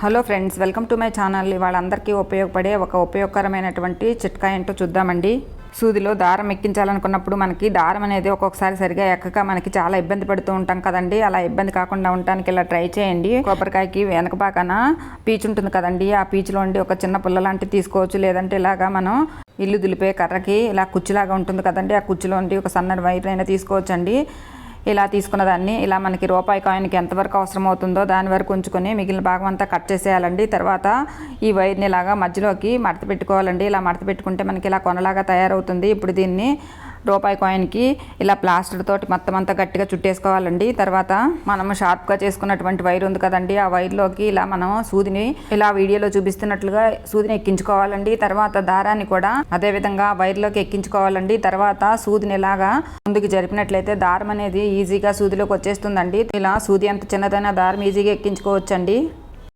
Hello friends, welcome to my channel. వాళ్ళందరికీ ఉపయోగపడే ఒక ఉపయోగకరమైనటువంటి చిట్కా ఏంటో చూద్దామండి. సూదిలో దారం ఎక్కించాలనుకున్నప్పుడు మనకి దారం అనేది ఒక్కొక్కసారి సరిగా ఎక్కక మనకి చాలా ఇబ్బంది పడుతూ ఉంటాం కదండి. అలా ఇబ్బంది కాకుండా ఉండటానికి ఇలా ట్రై చేయండి. కొబ్బరికాయకి వెనక పక్కన పీచు ఉంటుంది కదండి, ఆ పీచులో ఉండి ఒక చిన్న పుల్ల లాంటివి తీసుకోవచ్చు. లేదంటే ఇలాగా మనం ఇల్లు దులిపే కర్రకి ఇలా కుచ్చులాగా ఉంటుంది కదండి, ఆ కుచ్చులో ఉండి ఒక సన్నటి వైర్ అయినా తీసుకోవచ్చండి. ఇలా తీసుకున్న దాన్ని ఇలా మనకి రూపాయి కాయిన్కి ఎంతవరకు అవసరం అవుతుందో దాని వరకు ఉంచుకొని మిగిలిన భాగం అంతా కట్ చేసేయాలండి. తర్వాత ఈ వైర్ని ఇలాగా మధ్యలోకి మడత పెట్టుకోవాలండి. ఇలా మడత పెట్టుకుంటే మనకి ఇలా కొనలాగా తయారవుతుంది. ఇప్పుడు దీన్ని రూపాయి కాయిన్కి ఇలా ప్లాస్టర్ తోటి మొత్తం అంతా గట్టిగా చుట్టేసుకోవాలండి. తర్వాత మనము షార్ప్గా చేసుకున్నటువంటి వైర్ ఉంది కదండి, ఆ వైర్లోకి ఇలా మనం సూదిని ఇలా వీడియోలో చూపిస్తున్నట్లుగా సూదిని ఎక్కించుకోవాలండి. తర్వాత దారాన్ని కూడా అదే విధంగా వైర్లోకి ఎక్కించుకోవాలండి. తర్వాత సూదిని ఇలాగా ముందుకు జరిపినట్లయితే దారం అనేది ఈజీగా సూదిలోకి వచ్చేస్తుందండి. ఇలా సూది ఎంత చిన్నదైనా దారం ఈజీగా ఎక్కించుకోవచ్చండి.